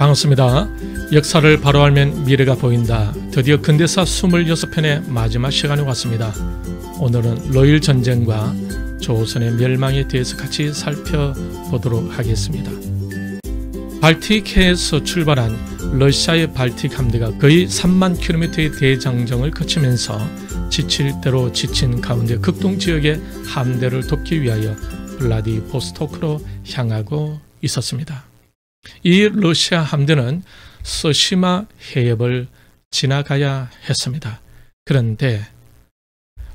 반갑습니다. 역사를 바로 알면 미래가 보인다. 드디어 근대사 26편의 마지막 시간이 왔습니다. 오늘은 러일 전쟁과 조선의 멸망에 대해서 같이 살펴보도록 하겠습니다. 발틱해에서 출발한 러시아의 발틱 함대가 거의 3만 킬로미터의 대장정을 거치면서 지칠 대로 지친 가운데 극동 지역의 함대를 돕기 위하여 블라디보스토크로 향하고 있었습니다. 이 러시아 함대는 서시마 해협을 지나가야 했습니다. 그런데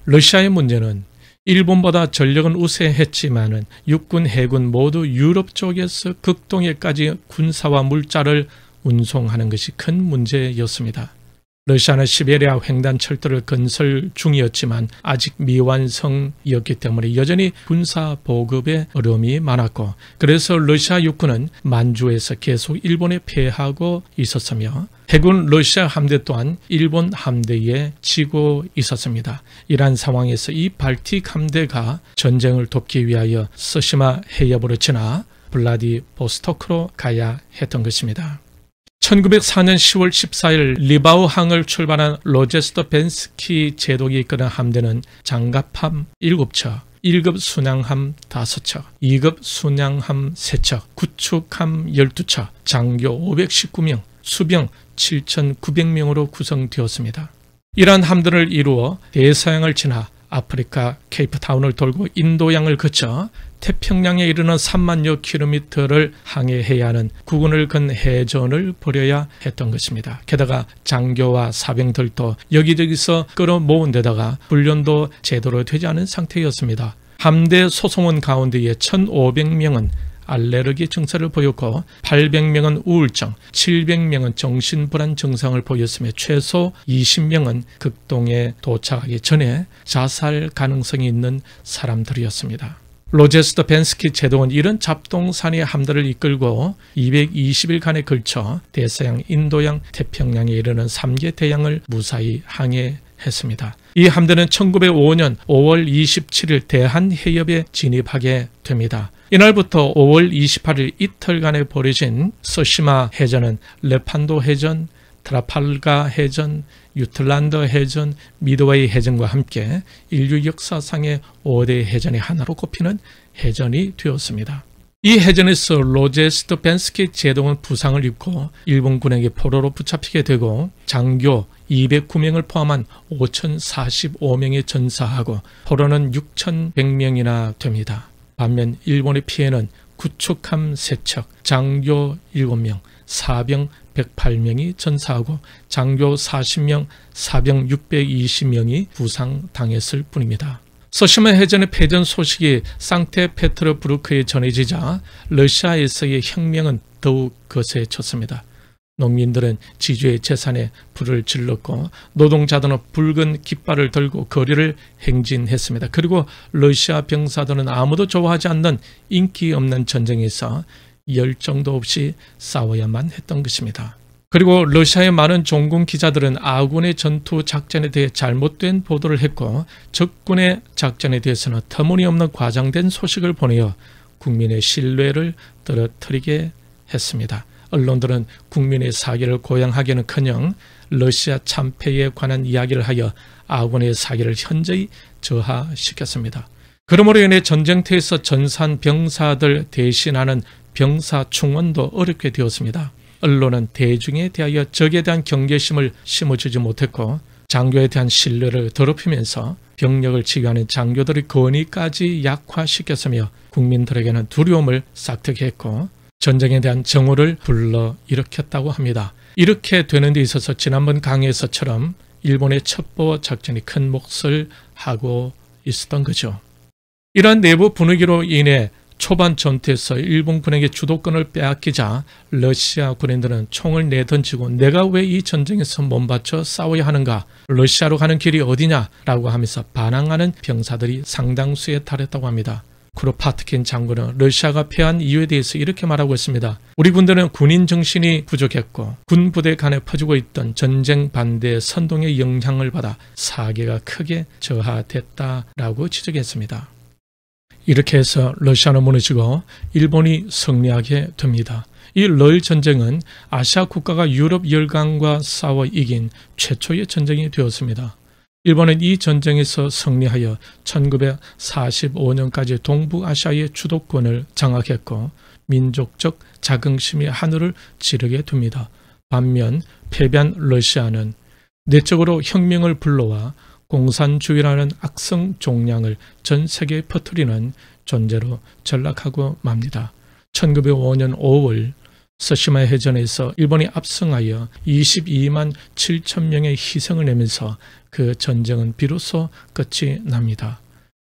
러시아의 문제는 일본보다 전력은 우세했지만 육군, 해군 모두 유럽 쪽에서 극동에까지 군사와 물자를 운송하는 것이 큰 문제였습니다. 러시아는 시베리아 횡단 철도를 건설 중이었지만 아직 미완성이었기 때문에 여전히 군사 보급에 어려움이 많았고, 그래서 러시아 육군은 만주에서 계속 일본에 패하고 있었으며 해군 러시아 함대 또한 일본 함대에 지고 있었습니다. 이러한 상황에서 이 발틱 함대가 전쟁을 돕기 위하여 서시마 해협으로 지나 블라디보스토크로 가야 했던 것입니다. 1904년 10월 14일 리바우항을 출발한 로제스토벤스키 제독이 이끄는 함대는 장갑함 7척, 1급 순양함 5척, 2급 순양함 3척, 구축함 12척, 장교 519명, 수병 7,900명으로 구성되었습니다. 이러한 함대를 이루어 대서양을 지나 아프리카 케이프타운을 돌고 인도양을 거쳐 태평양에 이르는 3만여 킬로미터를 항해해야 하는 국운을 건 해전을 벌여야 했던 것입니다. 게다가 장교와 사병들도 여기저기서 끌어모은 데다가 훈련도 제대로 되지 않은 상태였습니다. 함대 소송원 가운데에 1,500명은 알레르기 증세를 보였고 800명은 우울증, 700명은 정신불안 증상을 보였으며 최소 20명은 극동에 도착하기 전에 자살 가능성이 있는 사람들이었습니다. 로제스토벤스키 제독은 이런 잡동사니 함대를 이끌고 220일간에 걸쳐 대서양, 인도양, 태평양에 이르는 3개 대양을 무사히 항해했습니다. 이 함대는 1905년 5월 27일 대한해협에 진입하게 됩니다. 이날부터 5월 28일 이틀간에 벌어진 서시마 해전은 레판도 해전, 트라팔가 해전, 유틀란드 해전, 미드웨이 해전과 함께 인류 역사상의 5대 해전의 하나로 꼽히는 해전이 되었습니다. 이 해전에서 로제스토벤스키 제독은 부상을 입고 일본군에게 포로로 붙잡히게 되고 장교 209명을 포함한 5,045명이 전사하고 포로는 6,100명이나 됩니다. 반면 일본의 피해는 구축함 3척, 장교 7명, 사병 108명이 전사하고 장교 40명, 사병 620명이 부상당했을 뿐입니다. 서시마 해전의 패전 소식이 상트페테르부르크에 전해지자 러시아에서의 혁명은 더욱 거세졌습니다. 농민들은 지주의 재산에 불을 질렀고 노동자들은 붉은 깃발을 들고 거리를 행진했습니다. 그리고 러시아 병사들은 아무도 좋아하지 않는 인기 없는 전쟁에서 열정도 없이 싸워야만 했던 것입니다. 그리고 러시아의 많은 종군 기자들은 아군의 전투 작전에 대해 잘못된 보도를 했고 적군의 작전에 대해서는 터무니없는 과장된 소식을 보내어 국민의 신뢰를 떨어뜨리게 했습니다. 언론들은 국민의 사기를 고양하기는커녕 러시아 참패에 관한 이야기를 하여 아군의 사기를 현저히 저하시켰습니다. 그러므로 인해 전쟁터에서 전사한 병사들 대신하는 병사 충원도 어렵게 되었습니다. 언론은 대중에 대하여 적에 대한 경계심을 심어주지 못했고 장교에 대한 신뢰를 더럽히면서 병력을 지휘하는 장교들의 권위까지 약화시켰으며 국민들에게는 두려움을 싹트게 했고 전쟁에 대한 정오를 불러일으켰다고 합니다. 이렇게 되는 데 있어서 지난번 강의에서처럼 일본의 첩보 작전이 큰 몫을 하고 있었던 거죠. 이러한 내부 분위기로 인해 초반 전투에서 일본군에게 주도권을 빼앗기자 러시아 군인들은 총을 내던지고 내가 왜 이 전쟁에서 몸바쳐 싸워야 하는가, 러시아로 가는 길이 어디냐라고 하면서 반항하는 병사들이 상당수에 달했다고 합니다. 쿠로파트킨 장군은 러시아가 패한 이유에 대해서 이렇게 말하고 있습니다. 우리 군대는 군인 정신이 부족했고 군 부대 간에 퍼지고 있던 전쟁 반대 선동의 영향을 받아 사기가 크게 저하됐다라고 지적했습니다. 이렇게 해서 러시아는 무너지고 일본이 승리하게 됩니다. 이 러일 전쟁은 아시아 국가가 유럽 열강과 싸워 이긴 최초의 전쟁이 되었습니다. 일본은 이 전쟁에서 승리하여 1945년까지 동북아시아의 주도권을 장악했고 민족적 자긍심이 하늘을 찌르게 됩니다. 반면 패배한 러시아는 내적으로 혁명을 불러와 공산주의라는 악성 종량을 전 세계에 퍼뜨리는 존재로 전락하고 맙니다. 1905년 5월 서시마 해전에서 일본이 압승하여 22만 7천 명의 희생을 내면서 그 전쟁은 비로소 끝이 납니다.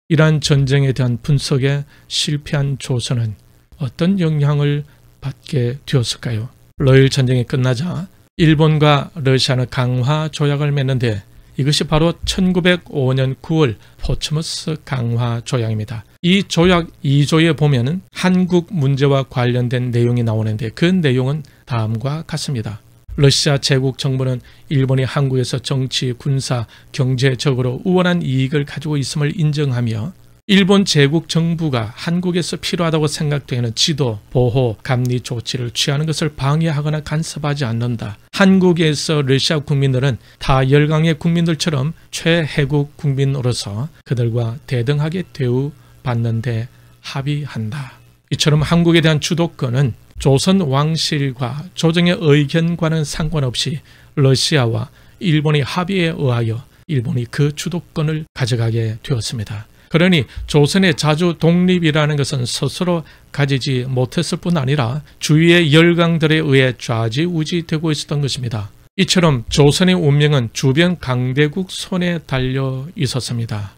이러한 전쟁에 대한 분석에 실패한 조선은 어떤 영향을 받게 되었을까요? 러일 전쟁이 끝나자 일본과 러시아는 강화 조약을 맺는데 이것이 바로 1905년 9월 포츠머스 강화 조약입니다. 이 조약 2조에 보면 한국 문제와 관련된 내용이 나오는데 그 내용은 다음과 같습니다. 러시아 제국 정부는 일본이 한국에서 정치, 군사, 경제적으로 우월한 이익을 가지고 있음을 인정하며 일본 제국 정부가 한국에서 필요하다고 생각되는 지도, 보호, 감리 조치를 취하는 것을 방해하거나 간섭하지 않는다. 한국에서 러시아 국민들은 타 열강의 국민들처럼 최혜국 국민으로서 그들과 대등하게 대우받는 데 합의한다. 이처럼 한국에 대한 주도권은 조선 왕실과 조정의 의견과는 상관없이 러시아와 일본의 합의에 의하여 일본이 그 주도권을 가져가게 되었습니다. 그러니 조선의 자주 독립이라는 것은 스스로 가지지 못했을 뿐 아니라 주위의 열강들에 의해 좌지우지되고 있었던 것입니다. 이처럼 조선의 운명은 주변 강대국 손에 달려 있었습니다.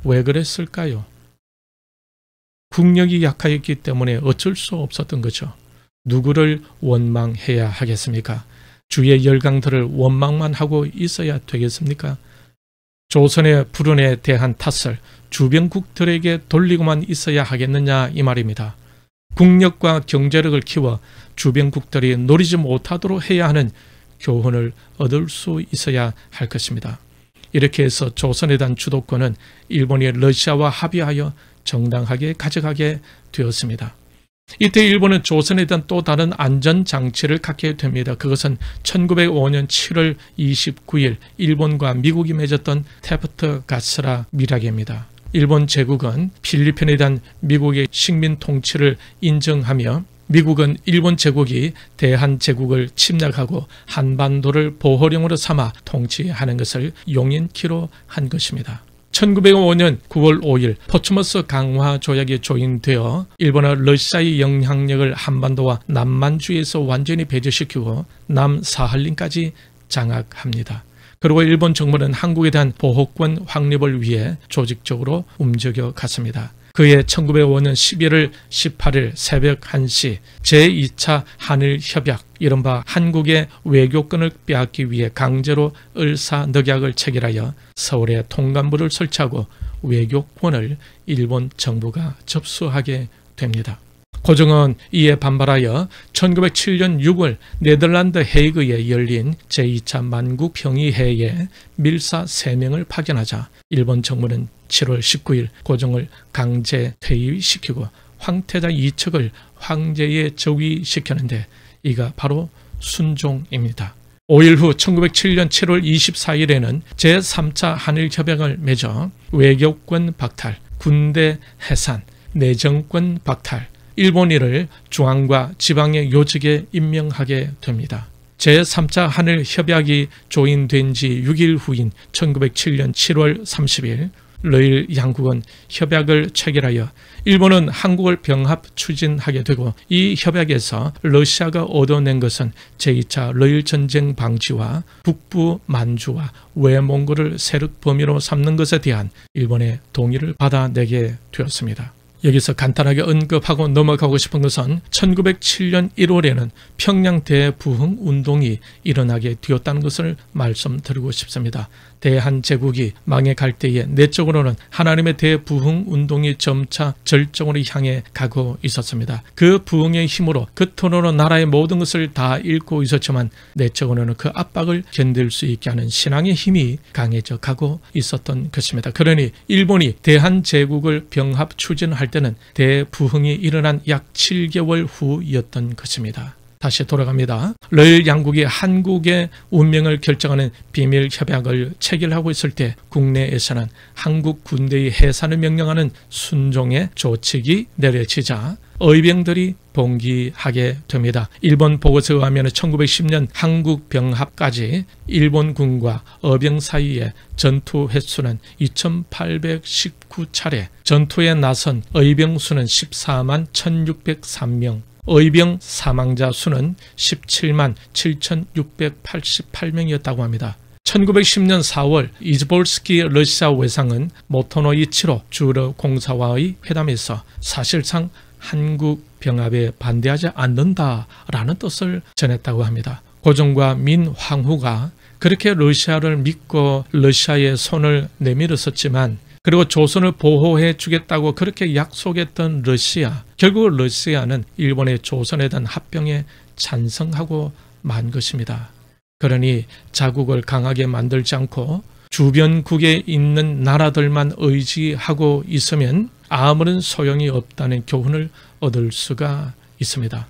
왜 그랬을까요? 국력이 약하였기 때문에 어쩔 수 없었던 거죠. 누구를 원망해야 하겠습니까? 주위의 열강들을 원망만 하고 있어야 되겠습니까? 조선의 불운에 대한 탓을 주변국들에게 돌리고만 있어야 하겠느냐 이 말입니다. 국력과 경제력을 키워 주변국들이 노리지 못하도록 해야 하는 교훈을 얻을 수 있어야 할 것입니다. 이렇게 해서 조선에 대한 주도권은 일본이 러시아와 합의하여 정당하게 가져가게 되었습니다. 이때 일본은 조선에 대한 또 다른 안전장치를 갖게 됩니다. 그것은 1905년 7월 29일 일본과 미국이 맺었던 테프트 가스라 밀약입니다. 일본 제국은 필리핀에 대한 미국의 식민 통치를 인정하며 미국은 일본 제국이 대한제국을 침략하고 한반도를 보호령으로 삼아 통치하는 것을 용인키로 한 것입니다. 1905년 9월 5일 포츠머스 강화 조약이 조인되어 일본은 러시아의 영향력을 한반도와 남만주에서 완전히 배제시키고 남사할린까지 장악합니다. 그리고 일본 정부는 한국에 대한 보호권 확립을 위해 조직적으로 움직여 갔습니다. 그해 1905년 11월 18일 새벽 1시 제2차 한일협약 이른바 한국의 외교권을 빼앗기 위해 강제로 을사늑약을 체결하여 서울에 통감부를 설치하고 외교권을 일본 정부가 접수하게 됩니다. 고종은 이에 반발하여 1907년 6월 네덜란드 헤이그에 열린 제2차 만국평의회에 밀사 3명을 파견하자 일본 정부는 7월 19일 고종을 강제 퇴위시키고 황태자 이측을 황제에 즉위시켰는데 이가 바로 순종입니다. 5일 후 1907년 7월 24일에는 제3차 한일협약을 맺어 외교권 박탈, 군대 해산, 내정권 박탈, 일본인을 중앙과 지방의 요직에 임명하게 됩니다. 제3차 한일협약이 조인된 지 6일 후인 1907년 7월 30일 러일 양국은 협약을 체결하여 일본은 한국을 병합 추진하게 되고 이 협약에서 러시아가 얻어낸 것은 제2차 러일 전쟁 방지와 북부 만주와 외몽골을 세력 범위로 삼는 것에 대한 일본의 동의를 받아내게 되었습니다. 여기서 간단하게 언급하고 넘어가고 싶은 것은 1907년 1월에는 평양 대부흥 운동이 일어나게 되었다는 것을 말씀드리고 싶습니다. 대한제국이 망해갈 때에 내적으로는 하나님의 대부흥 운동이 점차 절정으로 향해 가고 있었습니다. 그 부흥의 힘으로 겉으로는 나라의 모든 것을 다 잃고 있었지만 내적으로는 그 압박을 견딜 수 있게 하는 신앙의 힘이 강해져 가고 있었던 것입니다. 그러니 일본이 대한제국을 병합 추진할 때는 대부흥이 일어난 약 7개월 후였던 것입니다. 다시 돌아갑니다. 러일 양국이 한국의 운명을 결정하는 비밀 협약을 체결하고 있을 때 국내에서는 한국 군대의 해산을 명령하는 순종의 조칙이 내려지자 의병들이 봉기하게 됩니다. 일본 보고서에 의하면 1910년 한국 병합까지 일본군과 의병 사이의 전투 횟수는 2819차례, 전투에 나선 의병 수는 14만 1603명, 의병 사망자 수는 17만 7688명이었다고 합니다. 1910년 4월 이즈볼스키 러시아 외상은 모토노 이치로 주로 공사와의 회담에서 사실상 한국 병합에 반대하지 않는다라는 뜻을 전했다고 합니다. 고종과 민황후가 그렇게 러시아를 믿고 러시아의 손을 내밀었었지만, 그리고 조선을 보호해 주겠다고 그렇게 약속했던 러시아, 결국 러시아는 일본의 조선에 대한 합병에 찬성하고 만 것입니다. 그러니 자국을 강하게 만들지 않고 주변국에 있는 나라들만 의지하고 있으면 아무런 소용이 없다는 교훈을 얻을 수가 있습니다.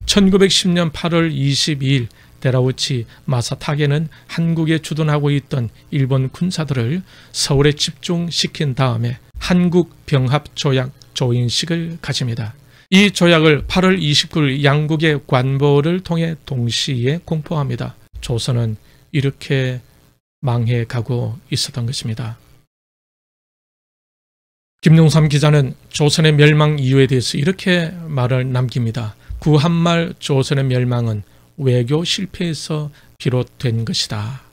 1910년 8월 22일 데라우치 마사타게는 한국에 주둔하고 있던 일본 군사들을 서울에 집중시킨 다음에 한국 병합 조약 조인식을 가집니다. 이 조약을 8월 29일 양국의 관보를 통해 동시에 공포합니다. 조선은 이렇게 망해가고 있었던 것입니다. 김용삼 기자는 조선의 멸망 이유에 대해서 이렇게 말을 남깁니다. 구한말 조선의 멸망은 외교 실패에서 비롯된 것이다.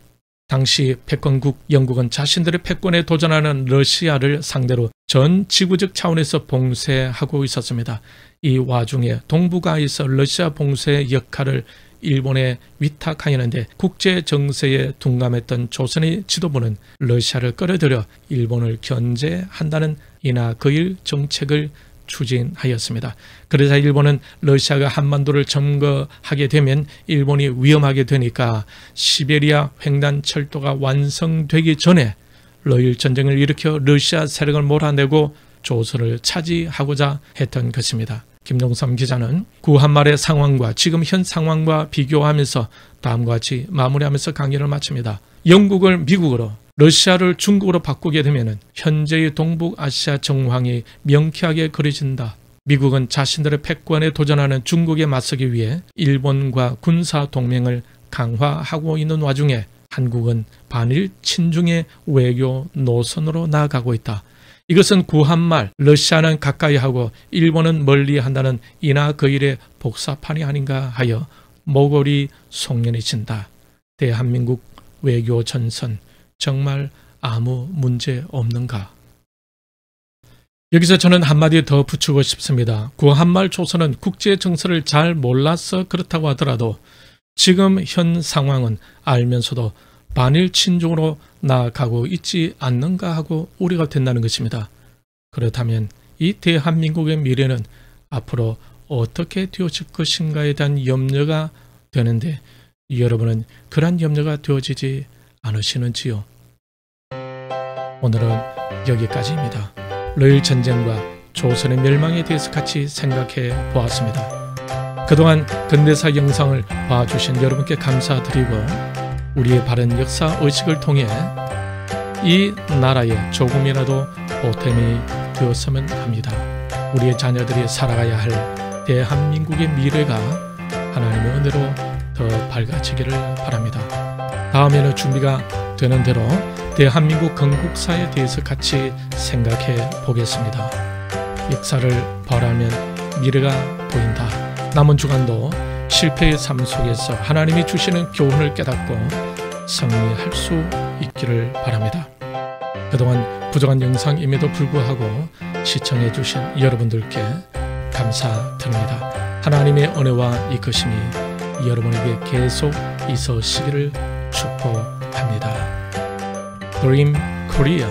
당시 패권국 영국은 자신들의 패권에 도전하는 러시아를 상대로 전 지구적 차원에서 봉쇄하고 있었습니다. 이 와중에 동북아에서 러시아 봉쇄의 역할을 일본에 위탁하였는데 국제 정세에 둔감했던 조선의 지도부는 러시아를 끌어들여 일본을 견제한다는 이나 그일 정책을 추진하였습니다. 그러자 일본은 러시아가 한반도를 점거하게 되면 일본이 위험하게 되니까 시베리아 횡단 철도가 완성되기 전에 러일 전쟁을 일으켜 러시아 세력을 몰아내고 조선을 차지하고자 했던 것입니다. 김종삼 기자는 구한말의 상황과 지금 현 상황과 비교하면서 다음과 같이 마무리하면서 강의를 마칩니다. 영국을 미국으로, 러시아를 중국으로 바꾸게 되면 현재의 동북아시아 정황이 명쾌하게 그려진다. 미국은 자신들의 패권에 도전하는 중국에 맞서기 위해 일본과 군사 동맹을 강화하고 있는 와중에 한국은 반일 친중의 외교 노선으로 나아가고 있다. 이것은 구한말, 러시아는 가까이 하고 일본은 멀리 한다는 이나 그일의 복사판이 아닌가 하여 모골이 송연해진다. 대한민국 외교 전선 정말 아무 문제 없는가? 여기서 저는 한마디 더 붙이고 싶습니다. 구한말 조선은 국제 정서를 잘 몰라서 그렇다고 하더라도 지금 현 상황은 알면서도 반일 친중으로 나아가고 있지 않는가 하고 우려가 된다는 것입니다. 그렇다면 이 대한민국의 미래는 앞으로 어떻게 되어질 것인가에 대한 염려가 되는데 여러분은 그러한 염려가 되어지지 않으시는지요? 오늘은 여기까지입니다. 러일 전쟁과 조선의 멸망에 대해서 같이 생각해 보았습니다. 그동안 근대사 영상을 봐주신 여러분께 감사드리고 우리의 바른 역사 의식을 통해 이 나라에 조금이라도 보탬이 되었으면 합니다. 우리의 자녀들이 살아가야 할 대한민국의 미래가 하나님의 은혜로 더 밝아지기를 바랍니다. 다음에는 준비가 되는 대로 대한민국 건국사에 대해서 같이 생각해 보겠습니다. 역사를 바라면 미래가 보인다. 남은 주간도 실패의 삶 속에서 하나님이 주시는 교훈을 깨닫고 승리할 수 있기를 바랍니다. 그동안 부족한 영상임에도 불구하고 시청해 주신 여러분들께 감사드립니다. 하나님의 은혜와 이끄심이 여러분에게 계속 있으시기를 축복합니다. Dream Korea